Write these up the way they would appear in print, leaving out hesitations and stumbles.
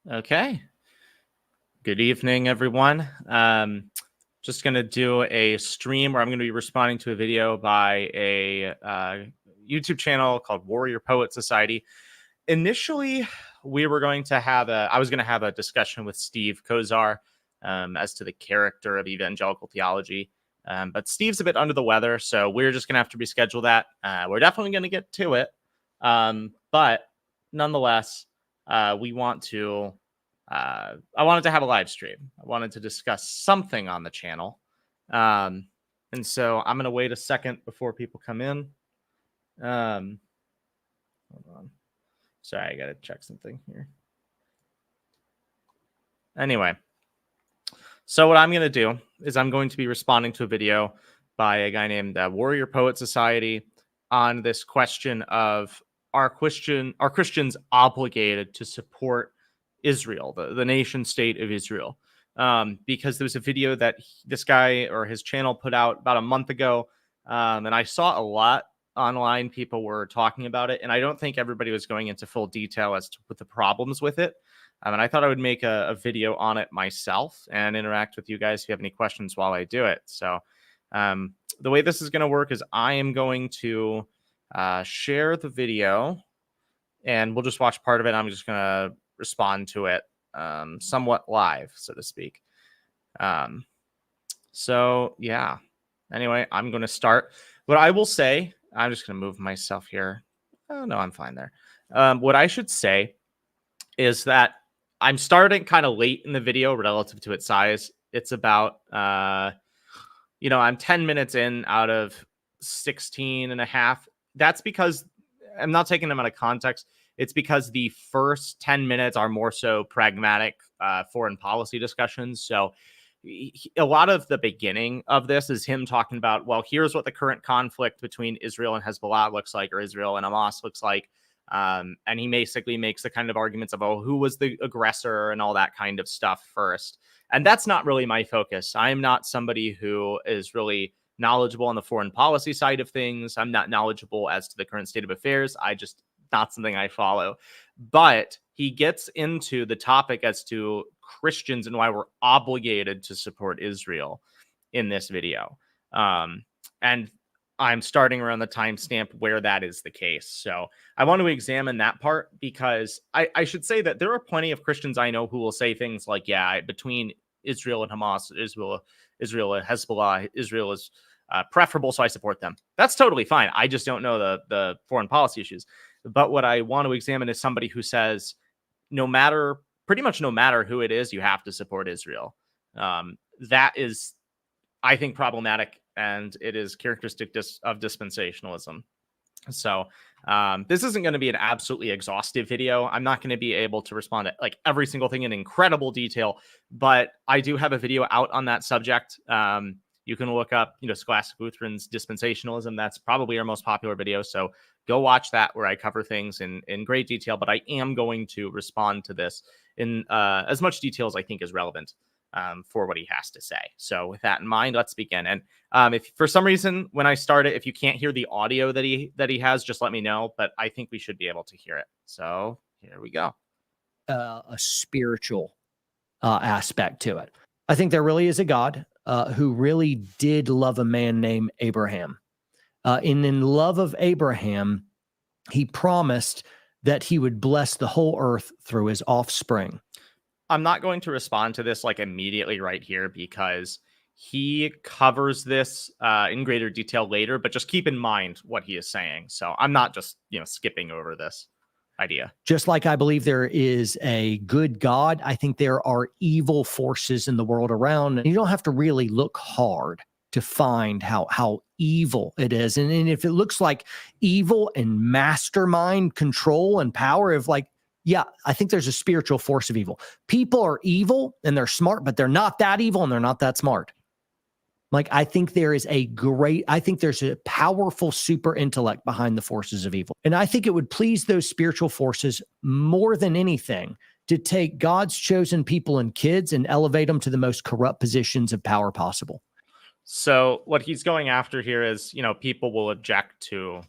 Okay. Good evening, everyone. Just going to do a stream where I'm going to be responding to a video by a YouTube channel called Warrior Poet Society. Initially, I was going to have a discussion with Steve Kozar as to the character of evangelical theology. But Steve's a bit under the weather, so we're just going to have to reschedule that. We're definitely going to get to it. But nonetheless, we want to... I wanted to have a live stream. I wanted to discuss something on the channel. And so I'm going to wait a second before people come in. Hold on. Sorry, I got to check something here. Anyway, so what I'm going to do is I'm going to be responding to a video by a guy named Warrior Poet Society on this question of are Christians obligated to support Israel, the nation state of Israel, because there was a video that this guy or his channel put out about a month ago, and I saw a lot online. People were talking about it, and I don't think everybody was going into full detail as to what the problems with it. And I thought I would make a video on it myself and interact with you guys if you have any questions while I do it. So the way this is going to work is I am going to share the video, and we'll just watch part of it. I'm just going to respond to it somewhat live, so to speak. So yeah, anyway, I'm going to start. What I will say, I'm just going to move myself here. Oh no, I'm fine there. What I should say is that I'm starting kind of late in the video relative to its size. It's about I'm 10 minutes in out of 16 and a half. That's because I'm not taking them out of context. It's because the first 10 minutes are more so pragmatic foreign policy discussions. So a lot of the beginning of this is him talking about, well, here's what the current conflict between Israel and Hezbollah looks like, or Israel and Hamas looks like. And he basically makes the kind of arguments of, oh, who was the aggressor and all that kind of stuff first. And that's not really my focus. I'm not somebody who is really knowledgeable on the foreign policy side of things. I'm not knowledgeable as to the current state of affairs. Not something I follow. But he gets into the topic as to Christians and why we're obligated to support Israel in this video. And I'm starting around the timestamp where that is the case. So I want to examine that part, because I should say that there are plenty of Christians I know who will say things like, yeah, between Israel and Hamas, Israel and Hezbollah, Israel is preferable, so I support them. That's totally fine. I just don't know the foreign policy issues. But what I want to examine is somebody who says, pretty much no matter who it is, you have to support Israel. That is, I think, problematic, and it is characteristic of dispensationalism. So this isn't going to be an absolutely exhaustive video. I'm not going to be able to respond to like every single thing in incredible detail, but I do have a video out on that subject. You can look up, Scholastic Lutheran's dispensationalism. That's probably our most popular video. So go watch that, where I cover things in great detail. But I am going to respond to this in as much detail as I think is relevant for what he has to say. So with that in mind, let's begin. And if for some reason when I start it, if you can't hear the audio that he has, just let me know. But I think we should be able to hear it. So here we go. A spiritual aspect to it. I think there really is a God who really did love a man named Abraham. And in love of Abraham, he promised that he would bless the whole earth through his offspring. I'm not going to respond to this like immediately right here, because he covers this in greater detail later, but just keep in mind what he is saying. So I'm not just, skipping over this idea. Just like I believe there is a good God, I think there are evil forces in the world around. And you don't have to really look hard to find how evil it is. And if it looks like evil and mastermind control and power of yeah, I think there's a spiritual force of evil. People are evil and they're smart, but they're not that evil and they're not that smart. I think there's a powerful super intellect behind the forces of evil. And I think it would please those spiritual forces more than anything to take God's chosen people and kids and elevate them to the most corrupt positions of power possible. So what he's going after here is, people will object to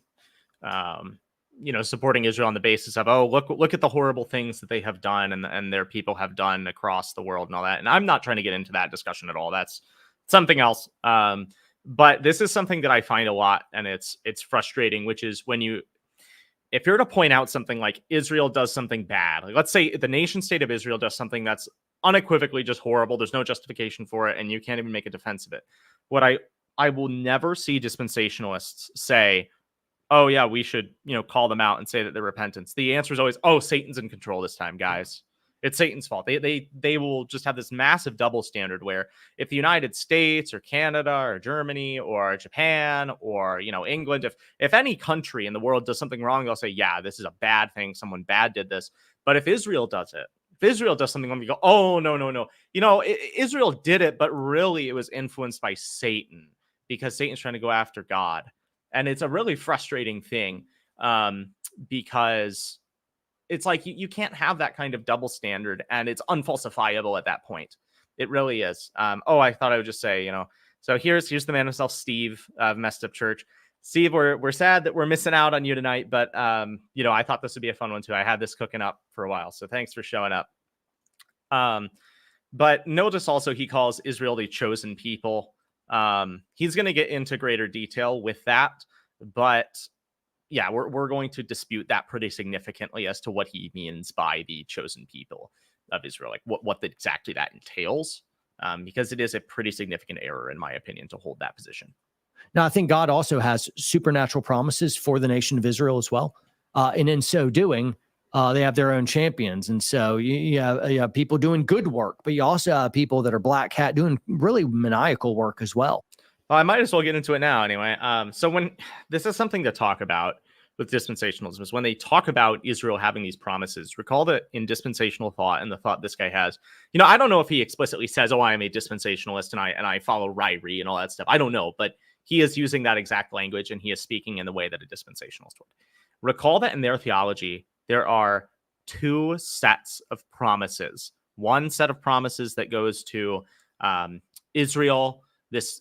supporting Israel on the basis of, oh, look at the horrible things that they have done and their people have done across the world and all that. And I'm not trying to get into that discussion at all. That's something else. But this is something that I find a lot, and it's frustrating, which is if you're to point out something like Israel does something bad, like let's say the nation state of Israel does something that's unequivocally just horrible, there's no justification for it, and you can't even make a defense of it. What I will never see dispensationalists say, oh yeah, we should, call them out and say that they're repentance. The answer is always, oh, Satan's in control this time, guys. It's Satan's fault. They will just have this massive double standard where if the United States or Canada or Germany or Japan or, England, if any country in the world does something wrong, they'll say, yeah, this is a bad thing. Someone bad did this. But if Israel does it, if Israel does something wrong, we go, oh, no. Israel did it, but really it was influenced by Satan because Satan's trying to go after God. And it's a really frustrating thing because it's like you can't have that kind of double standard, and it's unfalsifiable at that point. It really is. I thought I would just say, so here's the man himself, Steve of Messed Up Church. Steve, we're sad that we're missing out on you tonight, but I thought this would be a fun one too. I had this cooking up for a while, so thanks for showing up. But notice also he calls Israel the chosen people. He's going to get into greater detail with that, but yeah, we're going to dispute that pretty significantly as to what he means by the chosen people of Israel, like what exactly that entails, because it is a pretty significant error, in my opinion, to hold that position. Now, I think God also has supernatural promises for the nation of Israel as well. And in so doing, they have their own champions. And so you have people doing good work, but you also have people that are black hat doing really maniacal work as well. Well, I might as well get into it now anyway. So when this is something to talk about with dispensationalism is when they talk about Israel having these promises, recall that in dispensational thought and the thought this guy has, I don't know if he explicitly says, oh, I am a dispensationalist and I follow Ryrie and all that stuff. I don't know, but he is using that exact language and he is speaking in the way that a dispensationalist would. Recall that in their theology, there are two sets of promises. One set of promises that goes to Israel,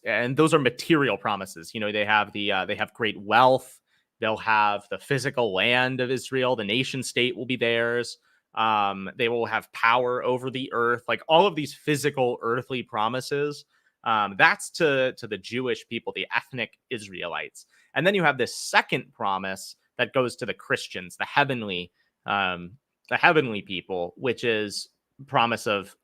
and those are material promises. They have great wealth. They'll have the physical land of Israel. The nation state will be theirs. They will have power over the earth. Like all of these physical earthly promises. That's to the Jewish people, the ethnic Israelites. And then you have this second promise that goes to the Christians, the heavenly people, which is promise of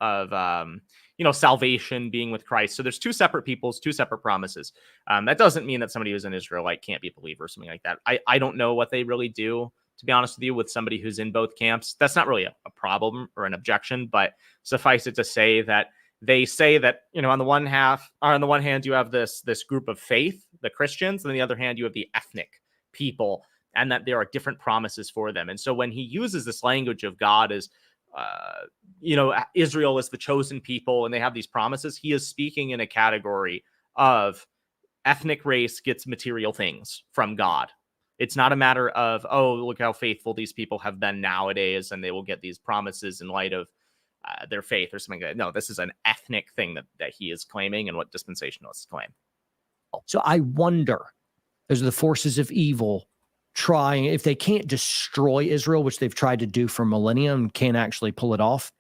salvation, being with Christ. So there's two separate peoples, two separate promises. That doesn't mean that somebody who's an Israelite can't be a believer or something like that. I don't know what they really do, to be honest with you, with somebody who's in both camps. That's not really a problem or an objection, but suffice it to say that they say that, on the one hand, you have this group of faith, the Christians, and on the other hand, you have the ethnic people, and that there are different promises for them. And so when he uses this language of God as, Israel is the chosen people and they have these promises, he is speaking in a category of ethnic race gets material things from God. It's not a matter of, oh, look how faithful these people have been nowadays and they will get these promises in light of their faith or something like that. No, this is an ethnic thing that he is claiming and what dispensationalists claim. So I wonder, those are the forces of evil trying, if they can't destroy Israel, which they've tried to do for millennia and can't actually pull it off,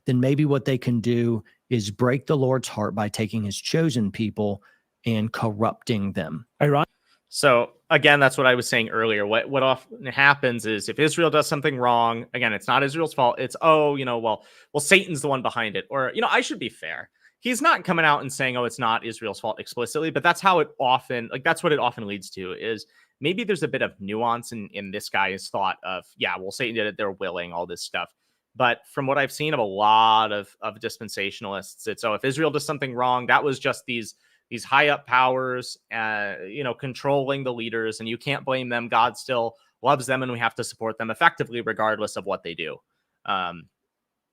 then maybe what they can do is break the Lord's heart by taking his chosen people and corrupting them. So again, that's what I was saying earlier. What often happens is if Israel does something wrong, again, it's not Israel's fault. It's, well, Satan's the one behind it. Or, I should be fair. He's not coming out and saying, oh, it's not Israel's fault explicitly, but that's how it often, that's what it often leads to, is maybe there's a bit of nuance in this guy's thought of, yeah, well, Satan did it, they're willing, all this stuff. But from what I've seen of a lot of dispensationalists, it's, if Israel does something wrong, that was just these high up powers, controlling the leaders, and you can't blame them. God still loves them, and we have to support them effectively, regardless of what they do.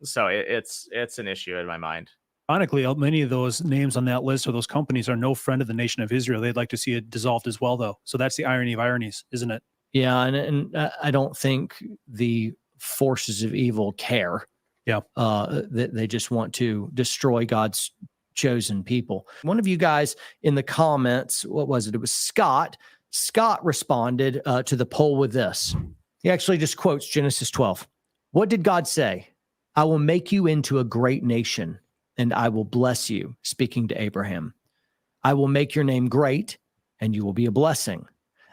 So it's an issue in my mind. Ironically, many of those names on that list or those companies are no friend of the nation of Israel. They'd like to see it dissolved as well, though. So that's the irony of ironies, isn't it? Yeah, and I don't think the forces of evil care. Yeah, they just want to destroy God's chosen people. One of you guys in the comments, what was it? It was Scott, Scott responded to the poll with this. He actually just quotes Genesis 12. What did God say? I will make you into a great nation, and I will bless you, speaking to Abraham. I will make your name great, and you will be a blessing.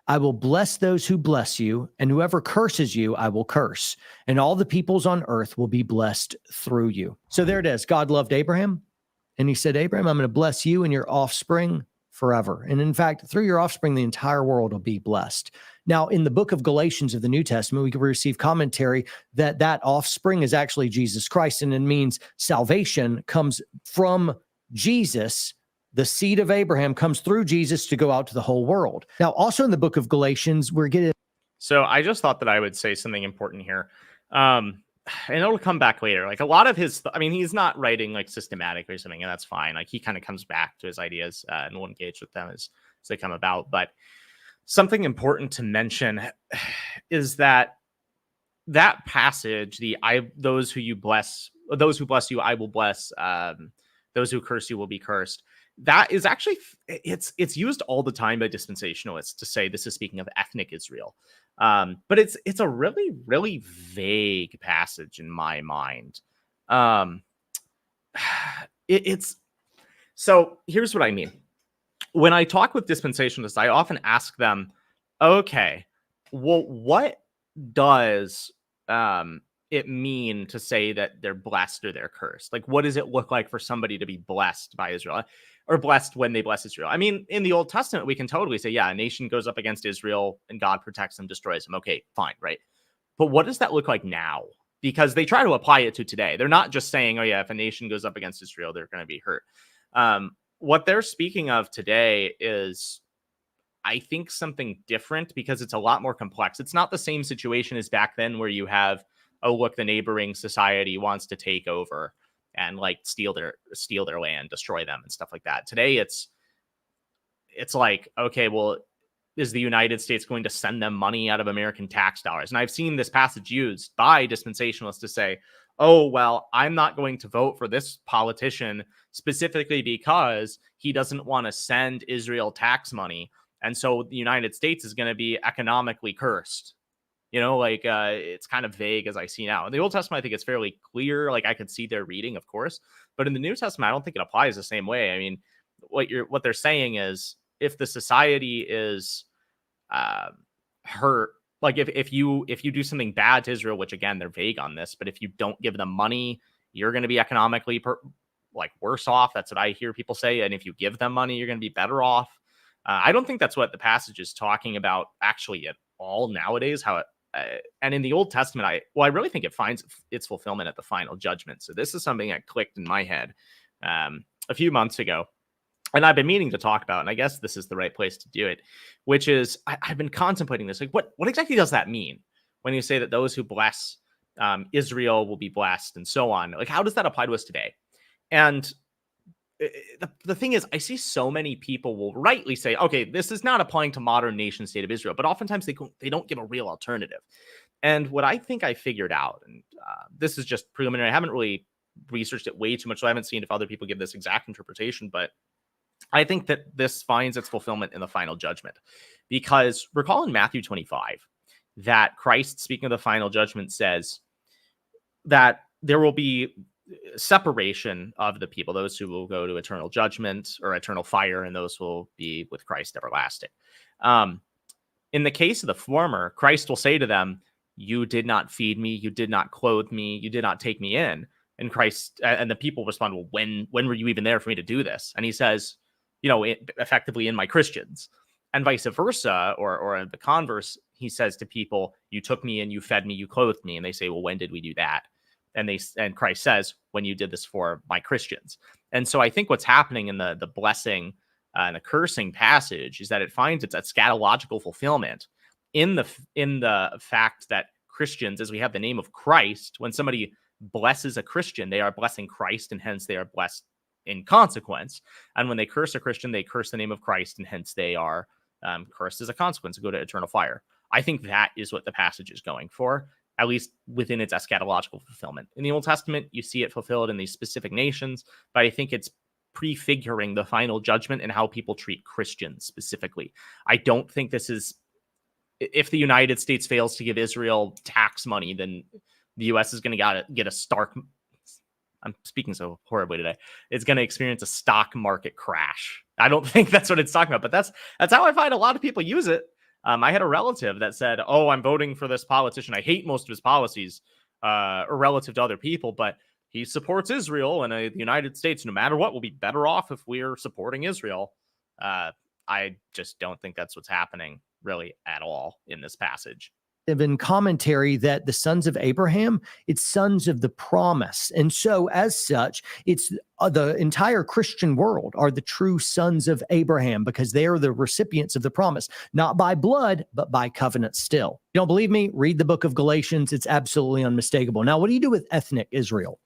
I will bless those who bless you, and whoever curses you, I will curse. And all the peoples on earth will be blessed through you. So there it is. God loved Abraham, and he said, Abraham, I'm going to bless you and your offspring forever. And in fact, through your offspring, the entire world will be blessed. Now, in the book of Galatians of the New Testament, we can receive commentary that that offspring is actually Jesus Christ, and it means salvation comes from Jesus. The seed of Abraham comes through Jesus to go out to the whole world. Now, also in the book of Galatians, we're getting... So I just thought that I would say something important here. And it'll come back later. Like a lot of his, I mean, he's not writing like systematic or something, and that's fine. Like he kind of comes back to his ideas and will engage with them as they come about. But something important to mention is that passage, those who bless you, I will bless. Those who curse you will be cursed. That is actually, it's used all the time by dispensationalists to say this is speaking of ethnic Israel. But it's a really, really vague passage in my mind. So here's what I mean. When I talk with dispensationalists, I often ask them, okay, well, what does it mean to say that they're blessed or they're cursed? Like, what does it look like for somebody to be blessed by Israel or blessed when they bless Israel? I mean, in the Old Testament, we can totally say, yeah, a nation goes up against Israel and God protects them, destroys them. Okay, fine, right? But what does that look like now? Because they try to apply it to today. They're not just saying, oh yeah, if a nation goes up against Israel, they're going to be hurt. What they're speaking of today is, I think, something different because it's a lot more complex. It's not the same situation as back then where you have, oh, look, the neighboring society wants to take over and like steal their land, destroy them and stuff like that. Today, it's like, okay, well, is the United States going to send them money out of American tax dollars? And I've seen this passage used by dispensationalists to say, oh, well, I'm not going to vote for this politician specifically because he doesn't want to send Israel tax money. And so the United States is going to be economically cursed. You know, like it's kind of vague as I see now. In the Old Testament, I think it's fairly clear. Like I could see their reading, of course. But in the New Testament, I don't think it applies the same way. I mean, what they're saying is if the society is hurt, like if you do something bad to Israel, which again, they're vague on this, but if you don't give them money, you're going to be economically worse off. That's what I hear people say. And if you give them money, you're going to be better off. I don't think that's what the passage is talking about actually at all nowadays. And in the Old Testament, I really think it finds its fulfillment at the final judgment. So this is something that clicked in my head a few months ago, and I've been meaning to talk about, and I guess this is the right place to do it, which is I've been contemplating this. Like, what exactly does that mean when you say that those who bless Israel will be blessed and so on? Like, how does that apply to us today? And the thing is, I see so many people will rightly say, okay, this is not applying to modern nation state of Israel, but oftentimes they don't give a real alternative. And what I think I figured out, and this is just preliminary, I haven't really researched it way too much, so I haven't seen if other people give this exact interpretation, but I think that this finds its fulfillment in the final judgment. Because recall in Matthew 25 that Christ, speaking of the final judgment, says that there will be separation of the people, those who will go to eternal judgment or eternal fire, and those will be with Christ everlasting. In the case of the former, Christ will say to them, you did not feed me, you did not clothe me, you did not take me in. And Christ and the people respond, well, when were you even there for me to do this? And he says, effectively in my Christians. And vice versa, or the converse, he says to people, you took me in, you fed me, you clothed me. And they say, well, when did we do that? And Christ says, when you did this for my Christians. And so I think what's happening in the blessing and the cursing passage is that it finds its eschatological fulfillment in the fact that Christians, as we have the name of Christ, when somebody blesses a Christian, they are blessing Christ, and hence they are blessed in consequence. And when they curse a Christian, they curse the name of Christ, and hence they are cursed as a consequence and go to eternal fire. I think that is what the passage is going for, at least within its eschatological fulfillment. In the Old Testament, you see it fulfilled in these specific nations, but I think it's prefiguring the final judgment and how people treat Christians specifically. I don't think this is, if the United States fails to give Israel tax money, then the U.S. is going to get a stark, I'm speaking so horribly today, it's going to experience a stock market crash. I don't think that's what it's talking about, but that's how I find a lot of people use it. I had a relative that said, oh, I'm voting for this politician. I hate most of his policies relative to other people, but he supports Israel, and the United States, no matter what, will be better off if we're supporting Israel. I just don't think that's what's happening really at all in this passage. In commentary that the sons of Abraham, it's sons of the promise. And so as such, it's the entire Christian world are the true sons of Abraham because they are the recipients of the promise, not by blood, but by covenant still. You don't believe me? Read the book of Galatians. It's absolutely unmistakable. Now, what do you do with ethnic Israel?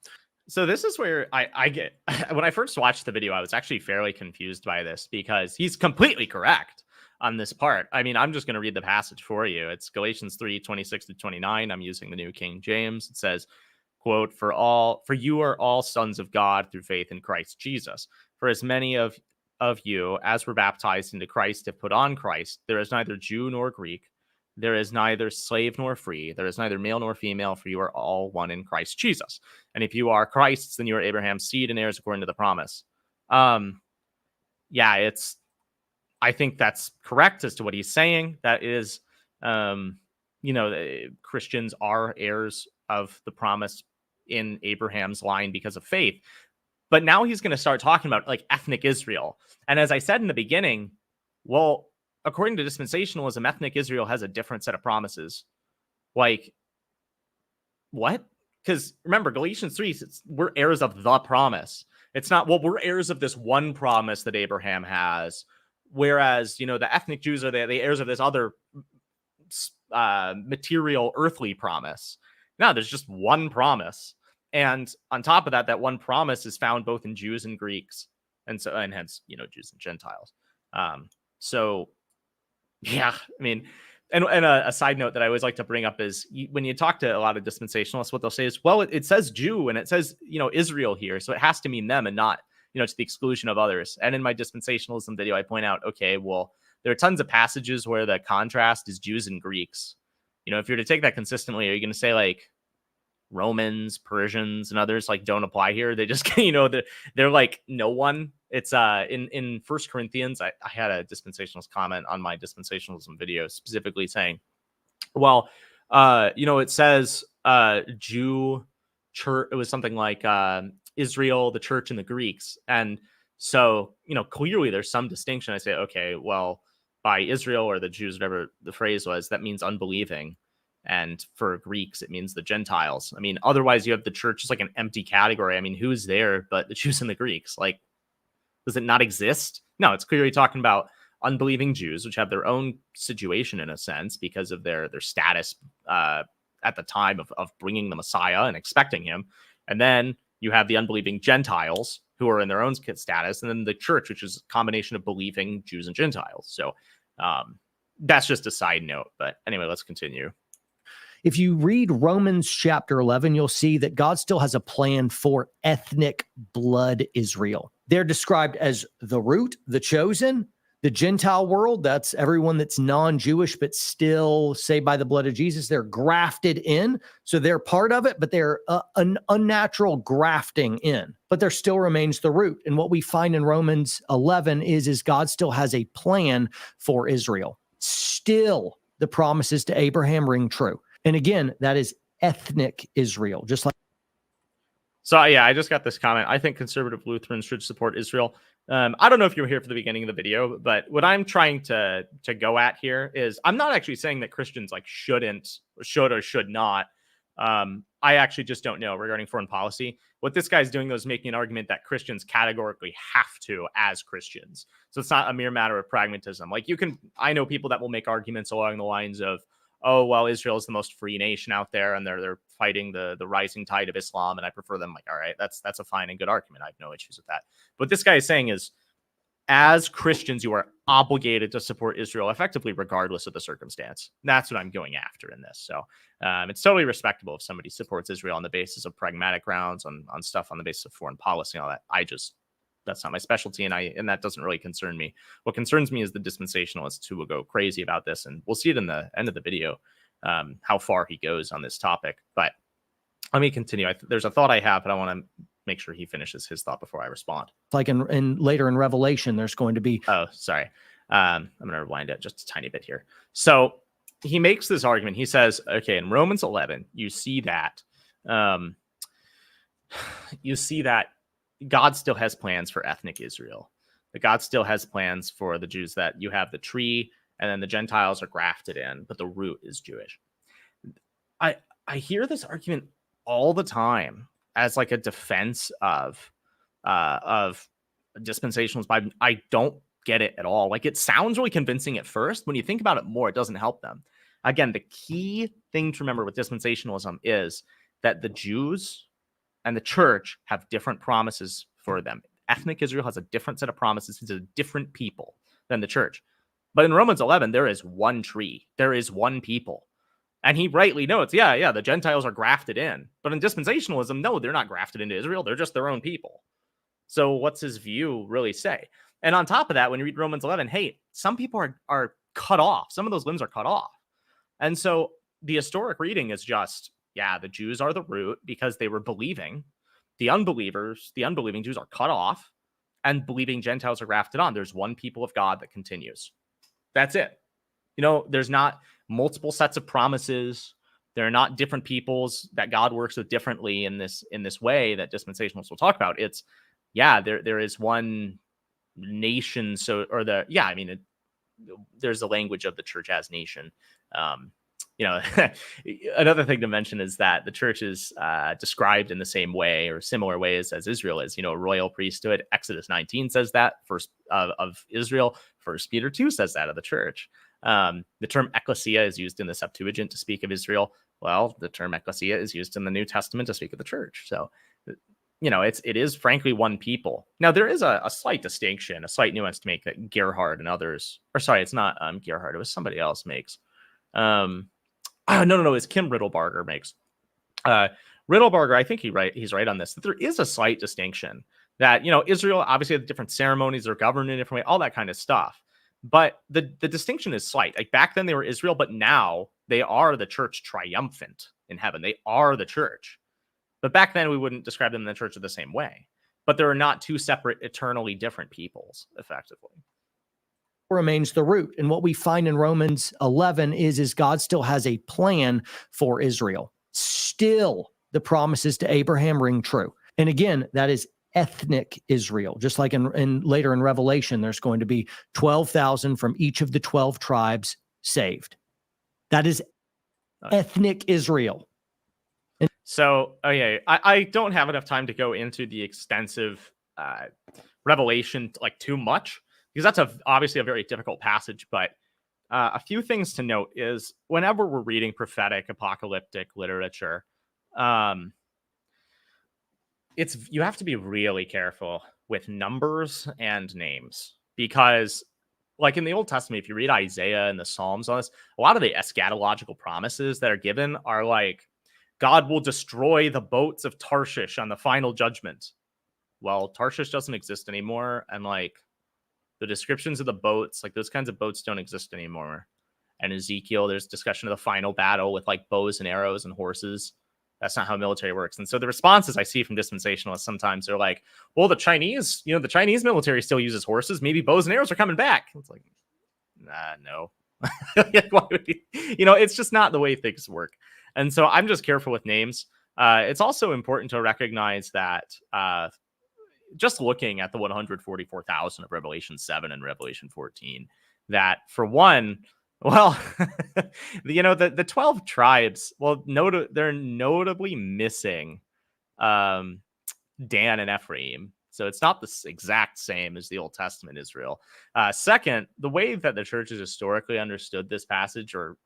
So this is where I get, when I first watched the video, I was actually fairly confused by this because he's completely correct on this part. I mean, I'm just going to read the passage for you. It's Galatians 3:26-29. I'm using the New King James. It says, quote, for you are all sons of God through faith in Christ Jesus. For as many of you as were baptized into Christ have put on Christ. There is neither Jew nor Greek. There is neither slave nor free. There is neither male nor female, for you are all one in Christ Jesus. And if you are Christ's, then you are Abraham's seed and heirs according to the promise. Yeah, I think that's correct as to what he's saying. That is, Christians are heirs of the promise in Abraham's line because of faith. But now he's going to start talking about like ethnic Israel. And as I said in the beginning, well, according to dispensationalism, ethnic Israel has a different set of promises. Like, what? Because remember, Galatians 3, we're heirs of the promise. It's not, well, we're heirs of this one promise that Abraham has. Whereas, the ethnic Jews are the heirs of this other material, earthly promise. No, there's just one promise. And on top of that, that one promise is found both in Jews and Greeks. And hence, Jews and Gentiles. So, yeah, I mean, and a side note that I always like to bring up is when you talk to a lot of dispensationalists, what they'll say is, well, it says Jew and it says, Israel here. So it has to mean them and not, to the exclusion of others. And in my dispensationalism video, I point out, okay, well, there are tons of passages where the contrast is Jews and Greeks. If you're to take that consistently, are you going to say like Romans, Persians, and others like don't apply here? They just, they're like no one. It's in 1 Corinthians, I had a dispensationalist comment on my dispensationalism video specifically saying, well, it says Jew, church, it was something like Israel, the church, and the Greeks. And so, clearly there's some distinction. I say, okay, well, by Israel or the Jews, whatever the phrase was, that means unbelieving. And for Greeks, it means the Gentiles. I mean, otherwise you have the church as like an empty category. I mean, who's there but the Jews and the Greeks? Like, does it not exist? No, it's clearly talking about unbelieving Jews, which have their own situation in a sense because of their status at the time of bringing the Messiah and expecting him. And then you have the unbelieving Gentiles who are in their own status. And then the church, which is a combination of believing Jews and Gentiles. So that's just a side note. But anyway, let's continue. If you read Romans chapter 11, you'll see that God still has a plan for ethnic blood Israel. They're described as the root, the chosen, the Gentile world. That's everyone that's non-Jewish, but still saved by the blood of Jesus. They're grafted in. So they're part of it, but they're an unnatural grafting in, but there still remains the root. And what we find in Romans 11 is God still has a plan for Israel. Still, the promises to Abraham ring true. And again, that is ethnic Israel, just like. So, yeah, I just got this comment. I think conservative Lutherans should support Israel. I don't know if you were here for the beginning of the video, but what I'm trying to go at here is I'm not actually saying that Christians like should or should not. I actually just don't know regarding foreign policy. What this guy's doing, though, is making an argument that Christians categorically have to as Christians. So it's not a mere matter of pragmatism. Like I know people that will make arguments along the lines of, oh, well, Israel is the most free nation out there, and they're fighting the rising tide of Islam, and I prefer them. Like, all right, that's a fine and good argument. I have no issues with that. What this guy is saying is, as Christians, you are obligated to support Israel effectively, regardless of the circumstance. That's what I'm going after in this. So it's totally respectable if somebody supports Israel on the basis of pragmatic grounds, on stuff on the basis of foreign policy and all that. I just that's not my specialty, and that doesn't really concern me. What concerns me is the dispensationalists who will go crazy about this, and we'll see it in the end of the video, how far he goes on this topic. But let me continue. There's a thought I have, but I want to make sure he finishes his thought before I respond. Like in later in Revelation, there's going to be. Oh, sorry. I'm going to rewind it just a tiny bit here. So he makes this argument. He says, okay, in Romans 11, you see that God still has plans for ethnic Israel. That God still has plans for the Jews, that you have the tree and then the Gentiles are grafted in, but the root is Jewish. I hear this argument all the time as like a defense of dispensationalists, but I don't get it at all. Like, it sounds really convincing at first. When you think about it more, it doesn't help them. Again, the key thing to remember with dispensationalism is that the Jews and the church have different promises for them. Ethnic Israel has a different set of promises. It's a different people than the church. But in Romans 11, there is one tree. There is one people. And he rightly notes, yeah, the Gentiles are grafted in. But in dispensationalism, no, they're not grafted into Israel. They're just their own people. So what's his view really say? And on top of that, when you read Romans 11, hey, some people are cut off. Some of those limbs are cut off. And so the historic reading is just, yeah, the Jews are the root because they were believing. The unbelieving Jews are cut off, and believing Gentiles are grafted on. There's one people of God that continues. That's it. There's not multiple sets of promises. There are not different peoples that God works with differently in this way that dispensationalists will talk about. It's, there is one nation. There's the language of the church as nation. Another thing to mention is that the church is described in the same way or similar ways as Israel is. A royal priesthood. Exodus 19 says that first of Israel. 1 Peter 2 says that of the church. The term ecclesia is used in the Septuagint to speak of Israel. Well, the term ecclesia is used in the New Testament to speak of the church. So, it is frankly one people. Now, there is a slight distinction, a slight nuance to make that Gerhard and others, or sorry, it's not Gerhard, it was somebody else makes. No, it's Kim Riddlebarger makes. Riddlebarger, I think he's right on this, that there is a slight distinction that, Israel obviously has different ceremonies, they're governed in a different way, all that kind of stuff. But the distinction is slight. Like, back then they were Israel, but now they are the church triumphant in heaven. They are the church. But back then we wouldn't describe them in the church the same way. But there are not two separate, eternally different peoples, effectively. Remains the root. And what we find in Romans 11 is God still has a plan for Israel. Still, the promises to Abraham ring true. And again, that is ethnic Israel. Just like in later in Revelation, there's going to be 12,000 from each of the 12 tribes saved. That is ethnic Israel. So, I don't have enough time to go into the extensive Revelation too much, because that's obviously a very difficult passage. But a few things to note is whenever we're reading prophetic, apocalyptic literature, you have to be really careful with numbers and names, because like in the Old Testament, if you read Isaiah and the Psalms on this, a lot of the eschatological promises that are given are like, God will destroy the boats of Tarshish on the final judgment. Well, Tarshish doesn't exist anymore. And the descriptions of the boats, those kinds of boats don't exist anymore. And Ezekiel, there's discussion of the final battle with bows and arrows and horses. That's not how military works. And so the responses I see from dispensationalists sometimes are like, well, the Chinese military still uses horses. Maybe bows and arrows are coming back. It's like, no. Why would it's just not the way things work. And so I'm just careful with names. It's also important to recognize that just looking at the 144,000 of Revelation 7 and Revelation 14, that for one, well, the 12 tribes, well, they're notably missing Dan and Ephraim. So it's not the exact same as the Old Testament Israel. Second, the way that the church has historically understood this passage, or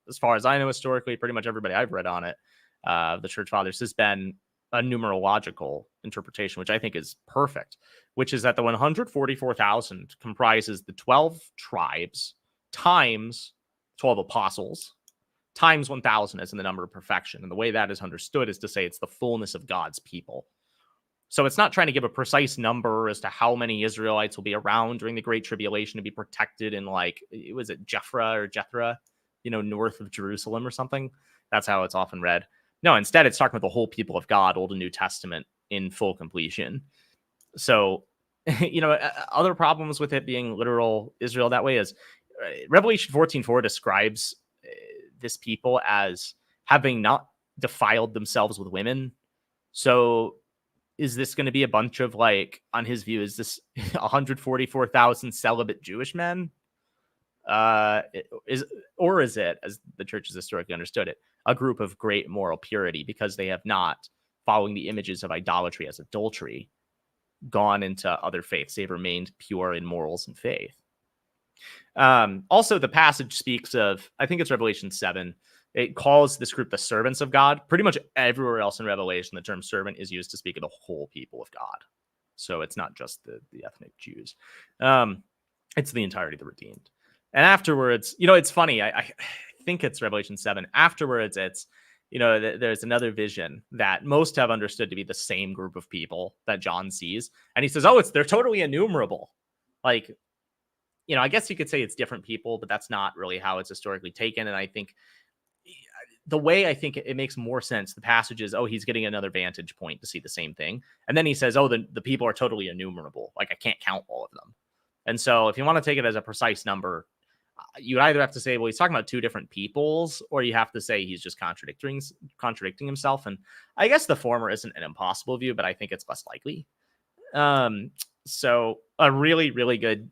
as far as I know, historically, pretty much everybody I've read on it, the church fathers, has been a numerological interpretation, which I think is perfect, which is that the 144,000 comprises the 12 tribes times 12 apostles times 1,000 as in the number of perfection. And the way that is understood is to say it's the fullness of God's people. So it's not trying to give a precise number as to how many Israelites will be around during the Great Tribulation to be protected in, like, was it Jethra, north of Jerusalem or something? That's how it's often read. No, instead it's talking about the whole people of God, Old and New Testament, in full completion. So, other problems with it being literal Israel that way is Revelation 14:4 describes this people as having not defiled themselves with women. So is this going to be a bunch of, like, on his view, is this 144,000 celibate Jewish men? Is it, as the church has historically understood it, a group of great moral purity because they have not, following the images of idolatry as adultery, gone into other faiths? They've remained pure in morals and faith. Also, the passage speaks of, I think it's Revelation 7. It calls this group the servants of God. Pretty much everywhere else in Revelation, the term servant is used to speak of the whole people of God. So it's not just the ethnic Jews. It's the entirety of the redeemed. And afterwards, it's funny. I think it's Revelation 7. Afterwards, it's, there's another vision that most have understood to be the same group of people that John sees. And he says, they're totally innumerable. Like, I guess you could say it's different people, but that's not really how it's historically taken. And I think the way I think it makes more sense, the passage is, he's getting another vantage point to see the same thing. And then he says, the people are totally innumerable. Like, I can't count all of them. And so if you want to take it as a precise number, you either have to say, well, he's talking about two different peoples, or you have to say he's just contradicting himself. And I guess the former isn't an impossible view, but I think it's less likely. So a really, really good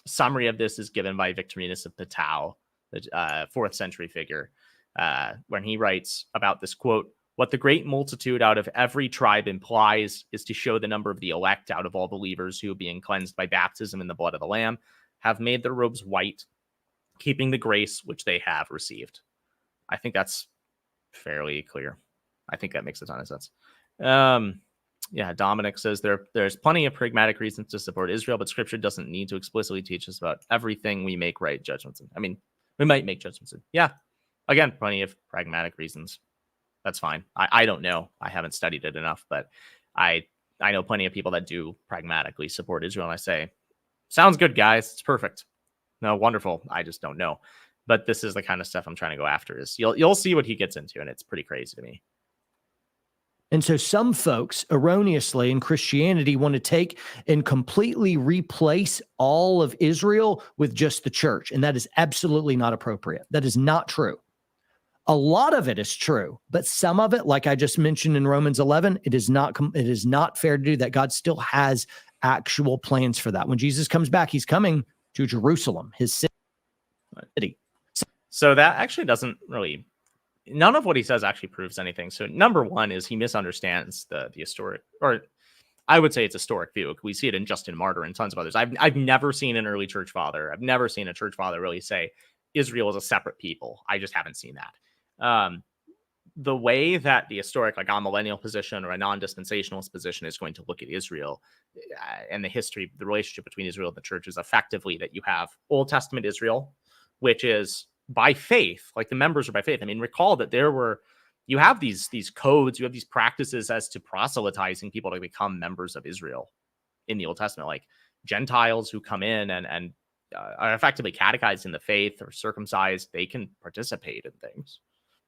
summary of this is given by Victorinus of Patau, the 4th century figure, when he writes about this quote: "What the great multitude out of every tribe implies is to show the number of the elect out of all believers who, being cleansed by baptism in the blood of the Lamb, have made their robes white, keeping the grace which they have received." I think that's fairly clear. I think that makes a ton of sense. Dominic says there's plenty of pragmatic reasons to support Israel, but Scripture doesn't need to explicitly teach us about everything we make right judgments in. I mean, we might make judgments in. Yeah. Again, plenty of pragmatic reasons. That's fine. I don't know. I haven't studied it enough, but I know plenty of people that do pragmatically support Israel, and I say, sounds good, guys. It's perfect. No, wonderful. I just don't know. But this is the kind of stuff I'm trying to go after. Is you'll see what he gets into, and it's pretty crazy to me. And so some folks erroneously in Christianity want to take and completely replace all of Israel with just the church. And that is absolutely not appropriate. That is not true. A lot of it is true, but some of it, like I just mentioned in Romans 11, it is not fair to do that. God still has actual plans for that. When Jesus comes back, he's coming to Jerusalem, his city. So that actually doesn't really, none of what he says actually proves anything. So number one is he misunderstands the historic, or I would say it's historic view. We see it in Justin Martyr and tons of others. I've never seen an early church father. I've never seen a church father really say Israel is a separate people. I just haven't seen that. The way that the historic, like amillennial position or a non-dispensationalist position is going to look at Israel and the history, the relationship between Israel and the church is effectively that you have Old Testament Israel, which is by faith, like the members are by faith. I mean, recall that you have these codes, you have these practices as to proselytizing people to become members of Israel in the Old Testament, like Gentiles who come in and are effectively catechized in the faith or circumcised, they can participate in things.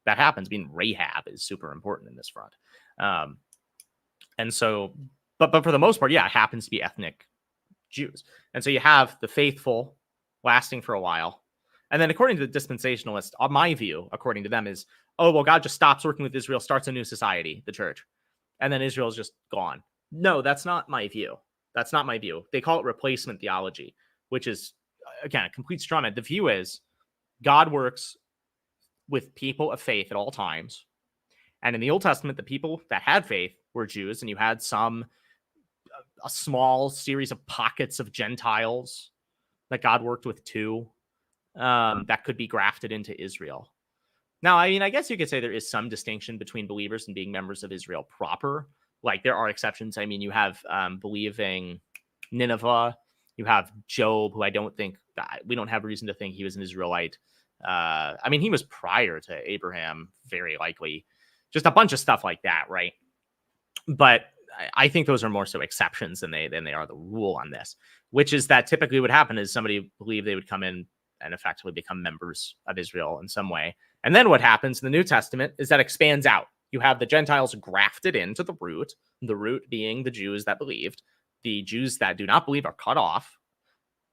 That happens. Being Rahab is super important in this front. And so, but for the most part, yeah, it happens to be ethnic Jews. And so you have the faithful lasting for a while. And then according to the dispensationalists, my view, according to them, is, God just stops working with Israel, starts a new society, the church. And then Israel's just gone. No, that's not my view. That's not my view. They call it replacement theology, which is, again, a complete straw man. The view is God works with people of faith at all times. And in the Old Testament, the people that had faith were Jews, and you had a small series of pockets of Gentiles that God worked with too, that could be grafted into Israel. Now, I mean, I guess you could say there is some distinction between believers and being members of Israel proper. Like, there are exceptions. I mean, you have believing Nineveh, you have Job, who I don't think, we don't have reason to think he was an Israelite. I mean, he was prior to Abraham, very likely. Just a bunch of stuff like that, right? But I think those are more so exceptions than they are the rule on this, which is that typically what happened is somebody believed they would come in and effectively become members of Israel in some way. And then what happens in the New Testament is that expands out. You have the Gentiles grafted into the root being the Jews that believed. The Jews that do not believe are cut off.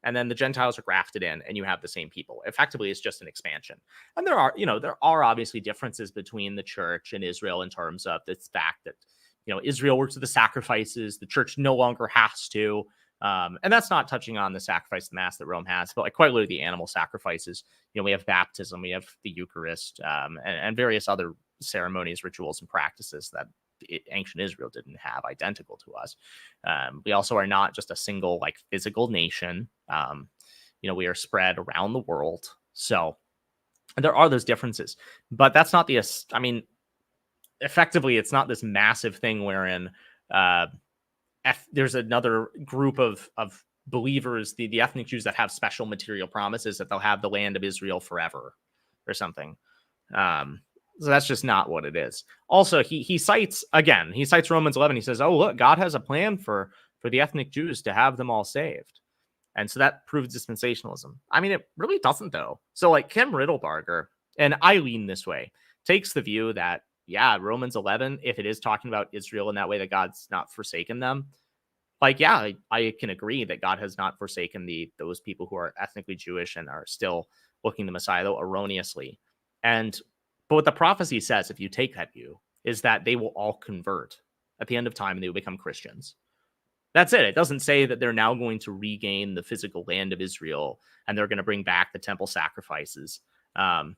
And then the Gentiles are grafted in, and you have the same people. Effectively, it's just an expansion. And there are obviously differences between the church and Israel in terms of the fact that, Israel works with the sacrifices. The church no longer has to. And that's not touching on the sacrifice of the mass that Rome has, but like quite literally the animal sacrifices. We have baptism, we have the Eucharist, and various other ceremonies, rituals, and practices that ancient Israel didn't have identical to us. We also are not just a single like physical nation. We are spread around the world. So there are those differences, but that's not effectively, it's not this massive thing wherein there's another group of believers, the ethnic Jews that have special material promises that they'll have the land of Israel forever or something. So that's just not what it is. Also, he cites Romans 11. He says, oh, look, God has a plan for the ethnic Jews to have them all saved. And so that proves dispensationalism. It really doesn't, though. So like Kim Riddlebarger, and I lean this way, takes the view that, yeah, Romans 11, if it is talking about Israel in that way, that God's not forsaken them, like, yeah, I can agree that God has not forsaken those people who are ethnically Jewish and are still looking to Messiah, though erroneously. But what the prophecy says, if you take that view, is that they will all convert at the end of time and they will become Christians. That's it. It doesn't say that they're now going to regain the physical land of Israel and they're going to bring back the temple sacrifices. Then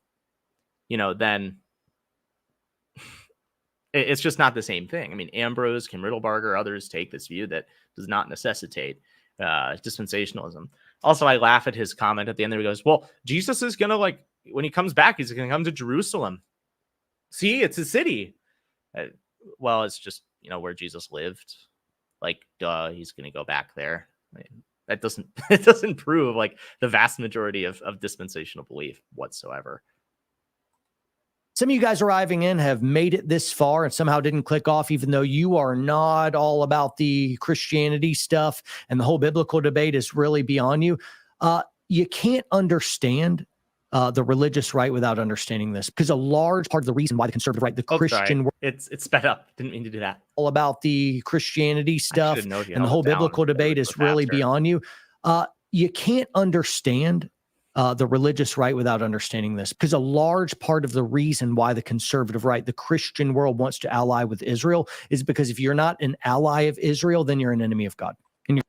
it's just not the same thing. Ambrose, Kim Riddlebarger, others take this view that does not necessitate dispensationalism. Also, I laugh at his comment at the end there. He goes, well, Jesus is going to, when he comes back, he's going to come to Jerusalem. See, it's a city. Well, it's just, where Jesus lived. Duh, he's going to go back there. That doesn't prove the vast majority of dispensational belief whatsoever. Some of you guys arriving in have made it this far and somehow didn't click off, even though you are not all about the Christianity stuff and the whole biblical debate is really beyond you. You can't understand the religious right without understanding this, because a large part of the reason why the conservative right, the Christian world, it's sped up. Didn't mean to do that. All about the Christianity stuff and the whole biblical debate is really beyond you. You can't understand the religious right without understanding this, because a large part of the reason why the conservative right, the Christian world, wants to ally with Israel is because if you're not an ally of Israel, then you're an enemy of God. And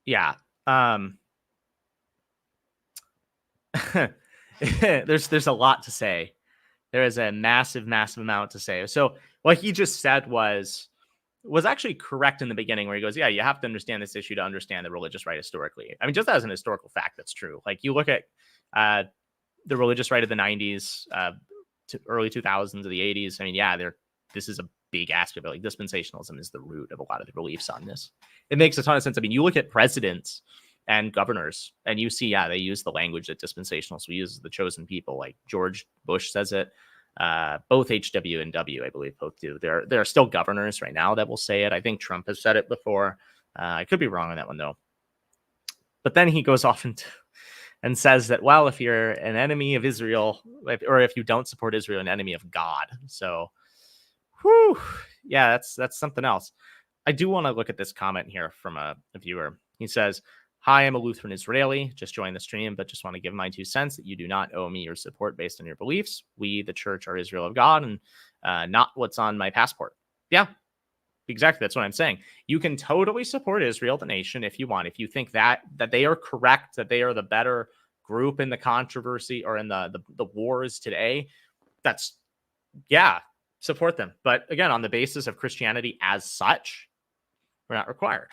yeah. There's a lot to say. There is a massive amount to say. So what he just said was actually correct in the beginning, where he goes, yeah, you have to understand this issue to understand the religious right historically. Just as an historical fact, that's true. You look at the religious right of the 90s, to early 2000s, of the 80s. This is a big aspect of it. Dispensationalism is the root of a lot of the beliefs on this. It makes a ton of sense. You look at presidents and governors, and you see, they use the language that dispensationalists will use, the chosen people. George Bush says it. Both HW and W, I believe, both do. There are still governors right now that will say it. I think Trump has said it before. I could be wrong on that one, though. But then he goes off and says that, well, if you're an enemy of Israel, or if you don't support Israel, an enemy of God. So, that's something else. I do want to look at this comment here from a viewer. He says, hi, I'm a Lutheran Israeli. Just joined the stream, but just want to give my 2 cents that you do not owe me your support based on your beliefs. We, the church, are Israel of God, and not what's on my passport. Yeah, exactly. That's what I'm saying. You can totally support Israel, the nation, if you want. If you think that they are correct, that they are the better group in the controversy or in the wars today, support them. But again, on the basis of Christianity as such, we're not required.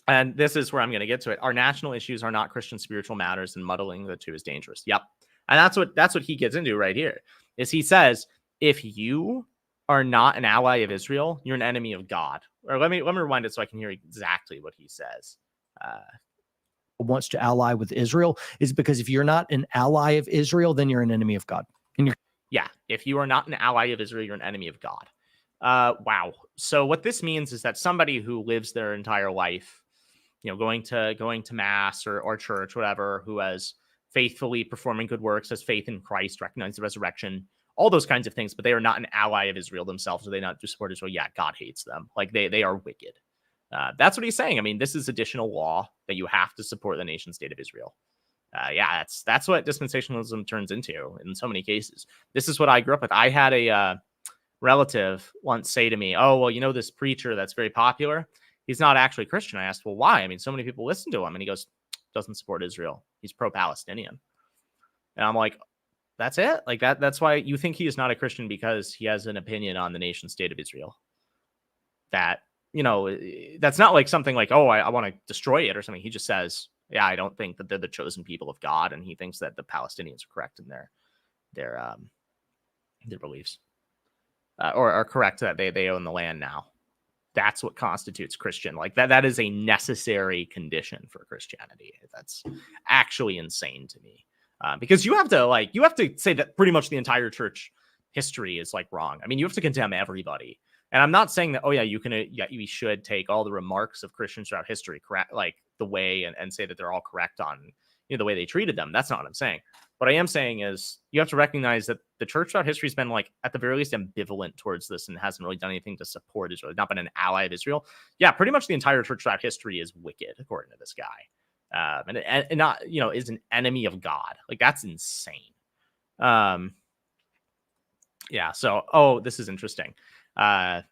And this is where I'm going to get to it. Our national issues are not Christian spiritual matters, and muddling the two is dangerous. Yep. And that's what he gets into right here, is he says, if you are not an ally of Israel, you're an enemy of God. Or let me rewind it so I can hear exactly what he says. Wants to ally with Israel is because if you're not an ally of Israel, then you're an enemy of God. And if you are not an ally of Israel, you're an enemy of God. Wow. So what this means is that somebody who lives their entire life, going to mass or church, whatever, who has faithfully performing good works, has faith in Christ, recognize the resurrection, all those kinds of things, but they are not an ally of Israel themselves. So they not just support Israel. Yeah, God hates them. Like they are wicked. That's what he's saying. I mean, this is additional law that you have to support the nation state of Israel. Yeah, that's what dispensationalism turns into in so many cases. This is what I grew up with. I had a relative once say to me, "Oh, well, this preacher that's very popular, he's not actually Christian." I asked, "Well, why? I mean, so many people listen to him." And he goes, "Doesn't support Israel. He's pro-Palestinian." And I'm like, "That's it? Like that's why you think he is not a Christian, because he has an opinion on the nation state of Israel? That, that's not like something like, oh, I want to destroy it or something. He just says, yeah, I don't think that they're the chosen people of God, and he thinks that the Palestinians are correct in their beliefs, or are correct that they own the land now. That's what constitutes Christian. Like that is a necessary condition for Christianity. That's actually insane to me, because you have to say that pretty much the entire church history is like wrong. I mean, you have to condemn everybody. And I'm not saying that, oh yeah, you should take all the remarks of Christians throughout history, correct, like the way, and say that they're all correct on the way they treated them. That's not what I'm saying. What I am saying is you have to recognize that the church throughout history has been, like, at the very least, ambivalent towards this and hasn't really done anything to support Israel. Not been an ally of Israel. Yeah, pretty much the entire church throughout history is wicked, according to this guy, and not is an enemy of God. Like, that's insane. Yeah. So, this is interesting. So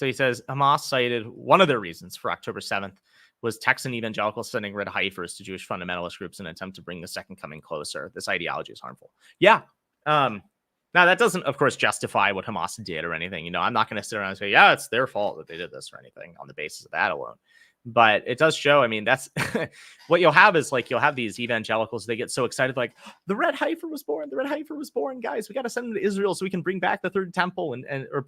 he says Hamas cited one of their reasons for October 7th was Texan evangelicals sending red heifers to Jewish fundamentalist groups in an attempt to bring the second coming closer. This ideology is harmful. Yeah. Now that doesn't, of course, justify what Hamas did or anything. I'm not going to sit around and say, yeah, it's their fault that they did this or anything on the basis of that alone. But it does show. I mean, that's what you'll have is, like, you'll have these evangelicals. They get so excited, like, the red heifer was born. The red heifer was born, guys. We got to send them to Israel so we can bring back the third temple or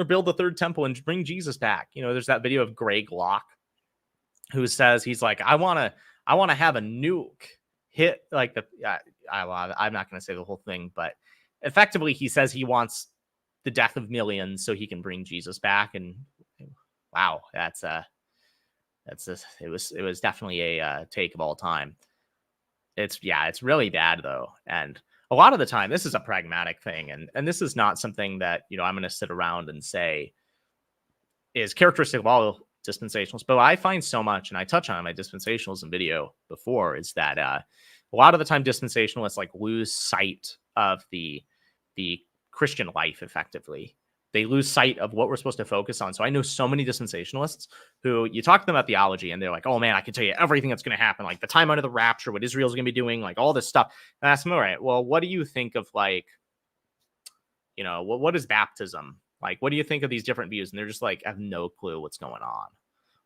build the third temple and bring Jesus back. There's that video of Greg Locke, who says he's like, I want to have a nuke hit like the. I'm not going to say the whole thing, but effectively he says he wants the death of millions so he can bring Jesus back. And wow, it was definitely a take of all time. It's really bad though, and a lot of the time this is a pragmatic thing, and this is not something that I'm going to sit around and say is characteristic of all dispensationalists. But I find so much, and I touch on my dispensationalism video before, is that a lot of the time dispensationalists like lose sight of the Christian life. Effectively, they lose sight of what we're supposed to focus on. So I know so many dispensationalists who you talk to them about theology and they're like, oh man, I can tell you everything that's going to happen, like the time under the rapture, what Israel's going to be doing, like all this stuff. And I ask them, all right, well, what do you think of, like, what is baptism? Like, what do you think of these different views? And they're just like, I have no clue what's going on.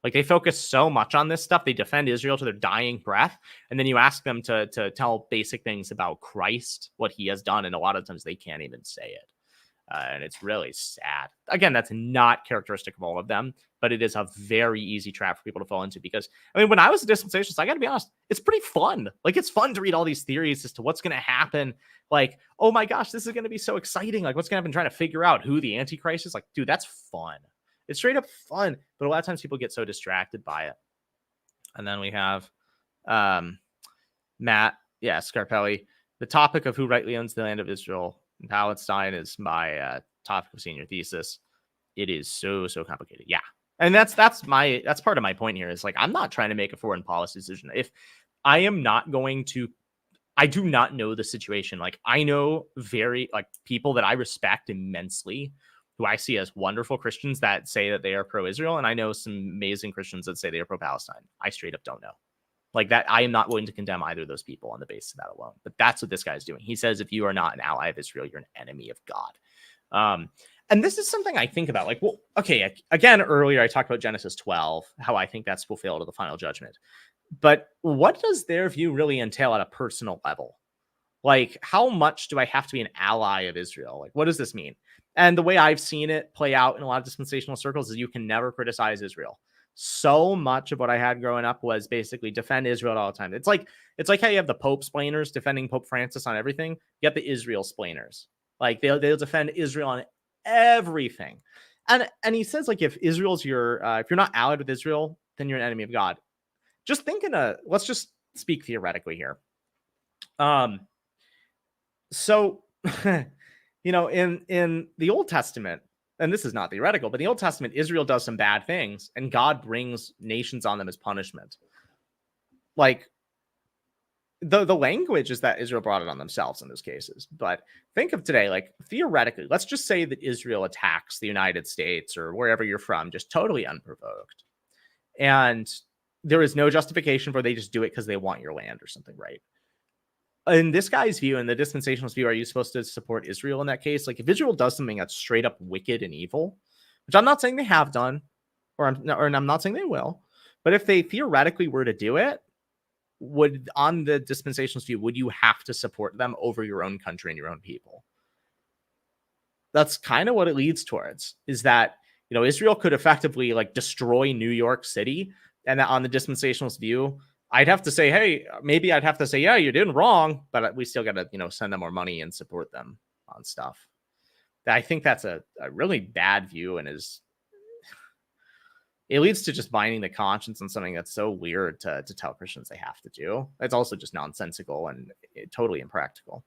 Like, they focus so much on this stuff. They defend Israel to their dying breath. And then you ask them to tell basic things about Christ, what he has done. And a lot of times they can't even say it. And it's really sad. Again, that's not characteristic of all of them, but it is a very easy trap for people to fall into, because, I mean, when I was a dispensationalist, I got to be honest, it's pretty fun. Like, it's fun to read all these theories as to what's going to happen. Like, oh my gosh, this is going to be so exciting. Like, what's going to happen, trying to figure out who the Antichrist is. Like, dude, that's fun. It's straight up fun. But a lot of times people get so distracted by it. And then we have Matt, Scarpelli. The topic of who rightly owns the land of Israel and Palestine is my topic of senior thesis. It is so complicated. Yeah. And that's part of my point here, is like, I'm not trying to make a foreign policy decision. If I am not going to, I do not know the situation. Like, I know people that I respect immensely, who I see as wonderful Christians that say that they are pro-Israel. And I know some amazing Christians that say they are pro-Palestine. I straight up don't know. Like that, I am not willing to condemn either of those people on the basis of that alone. But that's what this guy's doing. He says, if you are not an ally of Israel, you're an enemy of God. And this is something I think about. Like, well, okay, again, earlier I talked about Genesis 12, how I think that's fulfilled at the final judgment. But what does their view really entail at a personal level? Like, how much do I have to be an ally of Israel? Like, what does this mean? And the way I've seen it play out in a lot of dispensational circles is you can never criticize Israel. So much of what I had growing up was basically defend Israel all the time. It's like how you have the Pope splainers defending Pope Francis on everything. You have the Israel splainers. Like they'll defend Israel on everything. And he says, like, if Israel's your if you're not allied with Israel, then you're an enemy of God. Just thinking let's just speak theoretically here. So in the Old Testament, and this is not theoretical, but in the Old Testament, Israel does some bad things and God brings nations on them as punishment. Like, the language is that Israel brought it on themselves in those cases. But think of today, like, theoretically, let's just say that Israel attacks the United States or wherever you're from, just totally unprovoked. And there is no justification for they just do it because they want your land or something, right? In this guy's view, in the dispensationalist view, are you supposed to support Israel in that case? Like, if Israel does something that's straight up wicked and evil, which I'm not saying they have done, or I'm not saying they will, but if they theoretically were to do it, would, on the dispensationalist view, would you have to support them over your own country and your own people? That's kind of what it leads towards, is that, Israel could effectively, like, destroy New York City, and that on the dispensationalist view, I'd have to say, hey, maybe I'd have to say, yeah, you're doing wrong, but we still got to, send them more money and support them on stuff. I think that's a really bad view, and it leads to just binding the conscience on something that's so weird to tell Christians they have to do. It's also just nonsensical and totally impractical.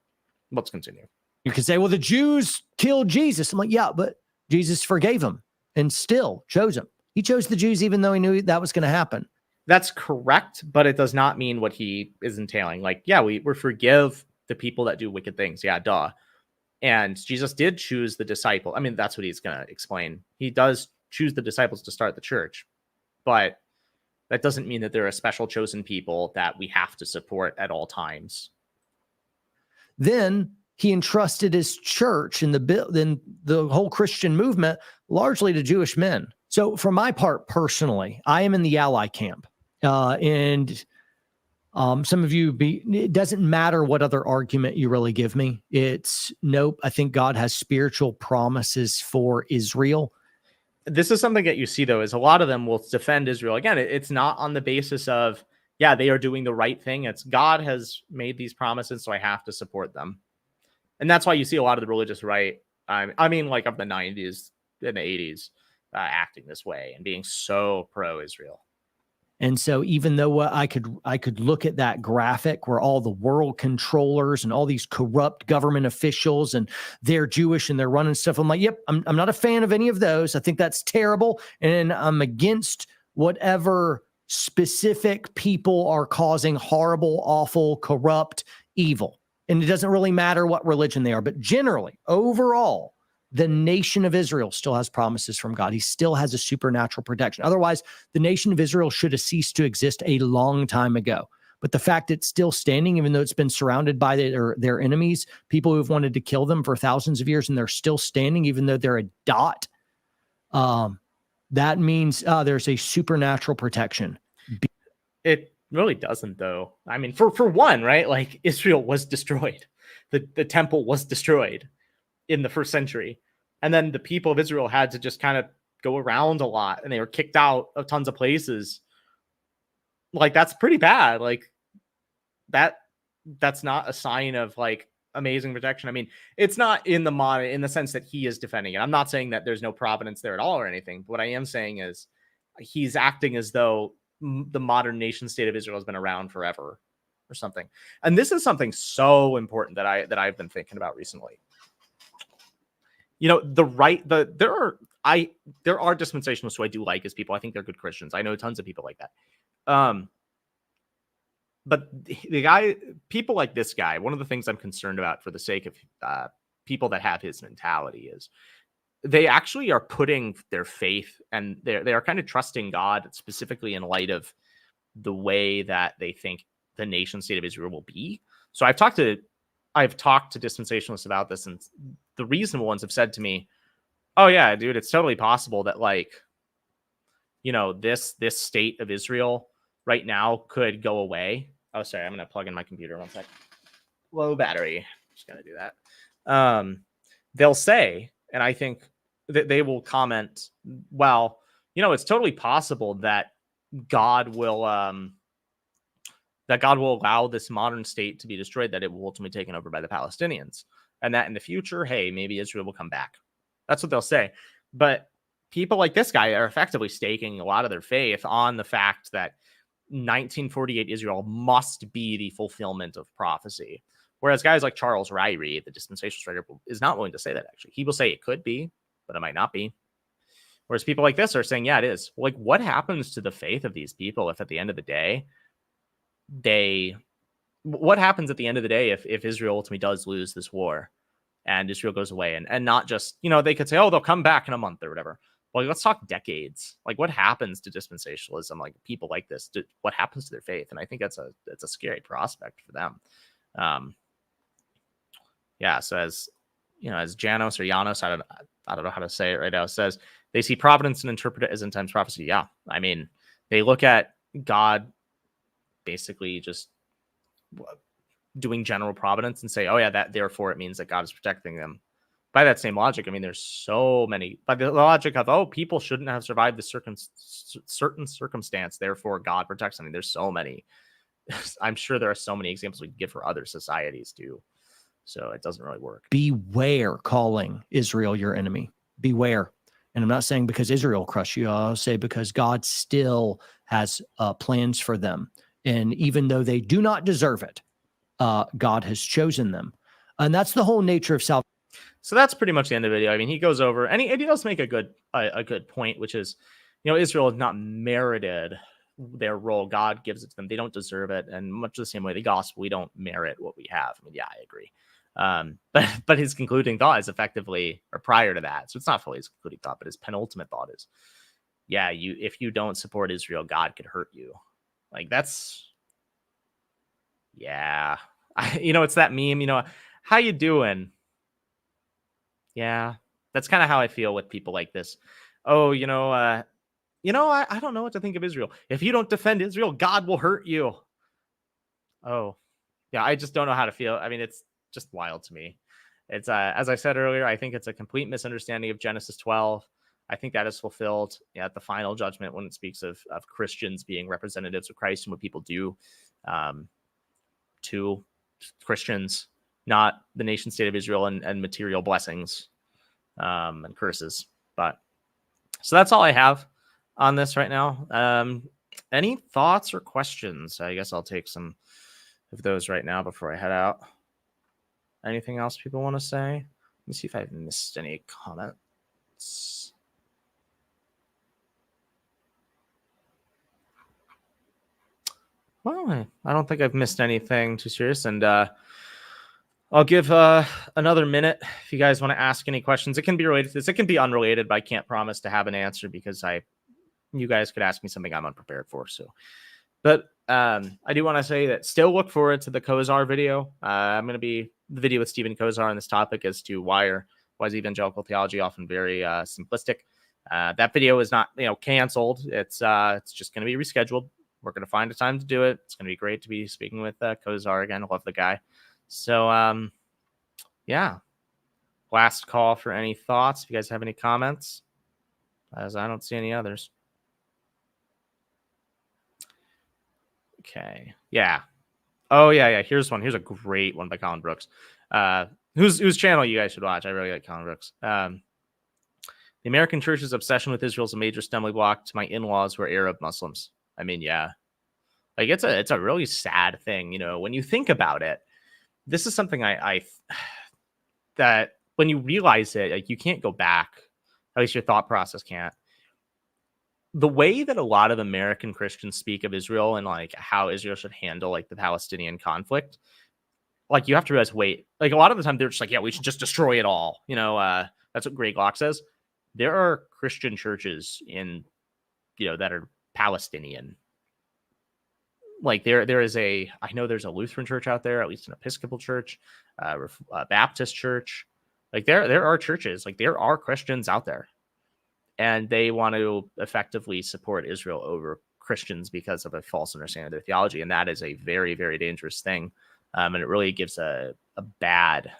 Let's continue. You can say, well, the Jews killed Jesus. I'm like, yeah, but Jesus forgave them and still chose them. He chose the Jews even though he knew that was going to happen. That's correct, but it does not mean what he is entailing. Like, yeah, we forgive the people that do wicked things. Yeah, duh. And Jesus did choose the disciple. I mean, that's what he's going to explain. He does choose the disciples to start the church, but that doesn't mean that they're a special chosen people that we have to support at all times. Then he entrusted his church and the whole Christian movement largely to Jewish men. So for my part, personally, I am in the ally camp. And some of you it doesn't matter what other argument you really give me. It's nope. I think God has spiritual promises for Israel. This is something that you see, though, is a lot of them will defend Israel. Again, it's not on the basis of, yeah, they are doing the right thing. It's God has made these promises, so I have to support them. And that's why you see a lot of the religious right, I mean, like, of the 90s and the 80s, acting this way and being so pro-Israel. And so even though I could look at that graphic where all the world controllers and all these corrupt government officials and they're Jewish and they're running stuff, I'm like, yep, I'm not a fan of any of those. I think that's terrible. And I'm against whatever specific people are causing horrible, awful, corrupt evil. And it doesn't really matter what religion they are. But generally, overall, the nation of Israel still has promises from God. He still has a supernatural protection. Otherwise, the nation of Israel should have ceased to exist a long time ago. But the fact it's still standing, even though it's been surrounded by their enemies, people who've wanted to kill them for thousands of years, and they're still standing, even though they're a dot, that means there's a supernatural protection. It really doesn't, though. I mean, for one, right? Like, Israel was destroyed. The temple was destroyed in the first century. And then the people of Israel had to just kind of go around a lot, and they were kicked out of tons of places. Like, that's pretty bad. Like, that's not a sign of, like, amazing protection. I mean, it's not in the sense that he is defending it. I'm not saying that there's no providence there at all or anything. But what I am saying is he's acting as though the modern nation state of Israel has been around forever or something. And this is something so important that I've been thinking about recently. You know, there are dispensationalists who I do like as people. I think they're good Christians. I know tons of people like that. But people like this guy, one of the things I'm concerned about for the sake of people that have his mentality is they actually are putting their faith and they are kind of trusting God specifically in light of the way that they think the nation state of Israel will be. So I've talked to dispensationalists about this, and the reasonable ones have said to me, oh yeah, dude, it's totally possible that, like, you know, this state of Israel right now could go away. Oh, sorry, I'm going to plug in my computer 1 sec. Low battery. Just going to do that. They'll say, and I think that they will comment, well, you know, it's totally possible that God will allow this modern state to be destroyed, that it will ultimately be taken over by the Palestinians. And that in the future, hey, maybe Israel will come back. That's what they'll say. But people like this guy are effectively staking a lot of their faith on the fact that 1948 Israel must be the fulfillment of prophecy. Whereas guys like Charles Ryrie, the dispensationalist writer, is not willing to say that, actually. He will say it could be, but it might not be. Whereas people like this are saying, yeah, it is. Like, what happens to the faith of these people if at the end of the day, what happens at the end of the day if Israel ultimately does lose this war and Israel goes away and not just, they could say, oh, they'll come back in a month or whatever. Well, let's talk decades. Like, what happens to dispensationalism? Like, people like this, what happens to their faith? And I think that's a scary prospect for them. Yeah. So as Janos or Janos, I don't know how to say it right now, says they see providence and interpret it as end times prophecy. Yeah. I mean, they look at God basically just doing general providence and say, oh yeah, that therefore it means that God is protecting them. By that same logic, I mean, there's so many, by the logic of, oh, people shouldn't have survived the certain circumstance, therefore God protects them. I mean, there's so many. I'm sure there are so many examples we can give for other societies too. So it doesn't really work. Beware calling Israel your enemy. Beware. And I'm not saying because Israel crushed you. I'll say because God still has plans for them. And even though they do not deserve it, God has chosen them. And that's the whole nature of salvation. So that's pretty much the end of the video. I mean, he goes over and he does make a good point, which is, Israel has not merited their role. God gives it to them. They don't deserve it. And much the same way, the gospel, we don't merit what we have. I mean, yeah, I agree. But his concluding thought is effectively, or prior to that, so it's not fully his concluding thought, but his penultimate thought is, yeah, if you don't support Israel, God could hurt you. Like, that's, yeah, it's that meme, how you doing? Yeah, that's kind of how I feel with people like this. Oh, I don't know what to think of Israel. If you don't defend Israel, God will hurt you. Oh, yeah, I just don't know how to feel. I mean, it's just wild to me. It's as I said earlier, I think it's a complete misunderstanding of Genesis 12. I think that is fulfilled at the final judgment when it speaks of Christians being representatives of Christ and what people do to Christians, not the nation state of Israel and material blessings and curses. But so that's all I have on this right now. Any thoughts or questions? I guess I'll take some of those right now before I head out. Anything else people want to say? Let me see if I've missed any comments. Well, I don't think I've missed anything too serious, and I'll give another minute if you guys want to ask any questions. It can be related to this. It can be unrelated, but I can't promise to have an answer because you guys could ask me something I'm unprepared for. So, but I do want to say that still look forward to the Kozar video. I'm going to be the video with Stephen Kozar on this topic as to why is evangelical theology often very simplistic. That video is not canceled. It's just going to be rescheduled. We're going to find a time to do it. It's going to be great to be speaking with Kozar again. I love the guy. So, yeah. Last call for any thoughts. If you guys have any comments, as I don't see any others. Okay. Yeah. Oh, yeah. Here's one. Here's a great one by Colin Brooks. Whose channel you guys should watch. I really like Colin Brooks. The American church's obsession with Israel is a major stumbling block to my in-laws who are Arab Muslims. I mean, yeah. Like, it's a really sad thing, when you think about it. This is something that when you realize it, like, you can't go back. At least your thought process can't. The way that a lot of American Christians speak of Israel and like how Israel should handle like the Palestinian conflict, like, you have to realize, wait, like, a lot of the time they're just like, yeah, we should just destroy it all. That's what Greg Locke says. There are Christian churches in, that are Palestinian. Like, there is I know there's a Lutheran church out there, at least an Episcopal church, a Baptist church. Like, there are churches, like, there are Christians out there, and they want to effectively support Israel over Christians because of a false understanding of their theology. And that is a very, very dangerous thing. And it really gives a bad,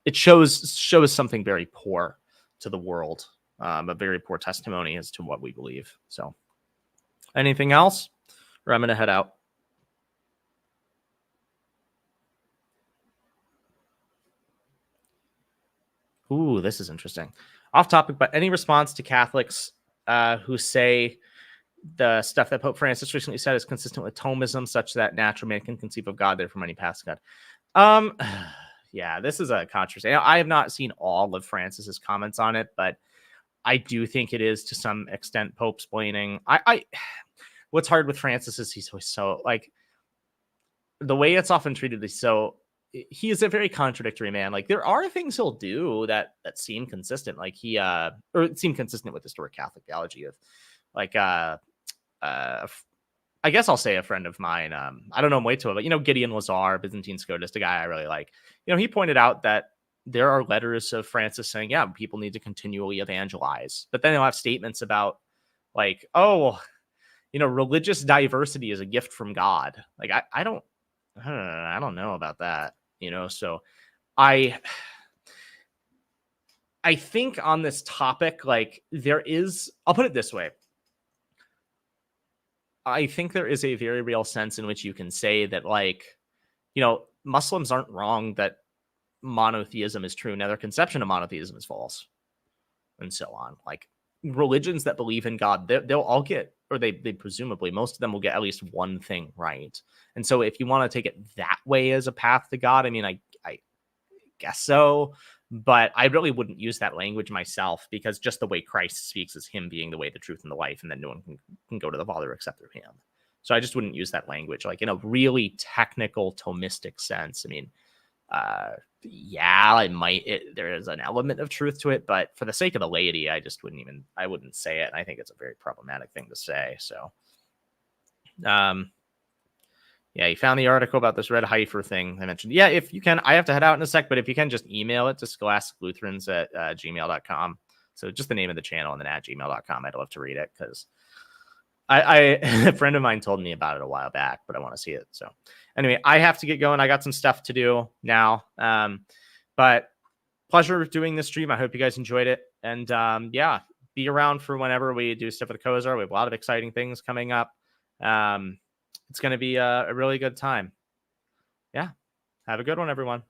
it shows something very poor to the world, a very poor testimony as to what we believe. So, anything else? Or I'm going to head out. Ooh, this is interesting. Off topic, but any response to Catholics who say the stuff that Pope Francis recently said is consistent with Thomism, such that natural man can conceive of God, therefore many paths to God? Yeah, this is a controversy. I have not seen all of Francis's comments on it, but I do think it is to some extent Pope's splaining. What's hard with Francis is he's always so like the way it's often treated is so he is a very contradictory man. Like there are things he'll do that seem consistent. Like he or it seem consistent with historic Catholic theology of like I guess I'll say a friend of mine. I don't know him way too well, but Gideon Lazar, Byzantine Scotist, a guy I really like. He pointed out that there are letters of Francis saying, yeah, people need to continually evangelize. But then they'll have statements about like, oh, religious diversity is a gift from God. Like I don't know about that. So I think on this topic, like I'll put it this way. I think there is a very real sense in which you can say that, like, Muslims aren't wrong that monotheism is true. Now, their conception of monotheism is false, and so on. Like, religions that believe in God, they'll all get, or they presumably, most of them will get at least one thing right. And so if you want to take it that way as a path to God, I mean, I guess so. But I really wouldn't use that language myself, because just the way Christ speaks is him being the way, the truth, and the life, and then no one can go to the Father except through him. So I just wouldn't use that language like in a really technical Thomistic sense. I mean, yeah, there is an element of truth to it, but for the sake of the laity, I wouldn't say it. And I think it's a very problematic thing to say. So, yeah, you found the article about this red heifer thing I mentioned. Yeah, if you can, I have to head out in a sec, but if you can just email it to scholasticlutherans@gmail.com. So just the name of the channel and then @gmail.com. I'd love to read it because a friend of mine told me about it a while back, but I want to see it. So anyway, I have to get going. I got some stuff to do now. But pleasure doing this stream. I hope you guys enjoyed it. And yeah, be around for whenever we do stuff with Kozar. We have a lot of exciting things coming up. It's going to be a really good time. Yeah. Have a good one, everyone.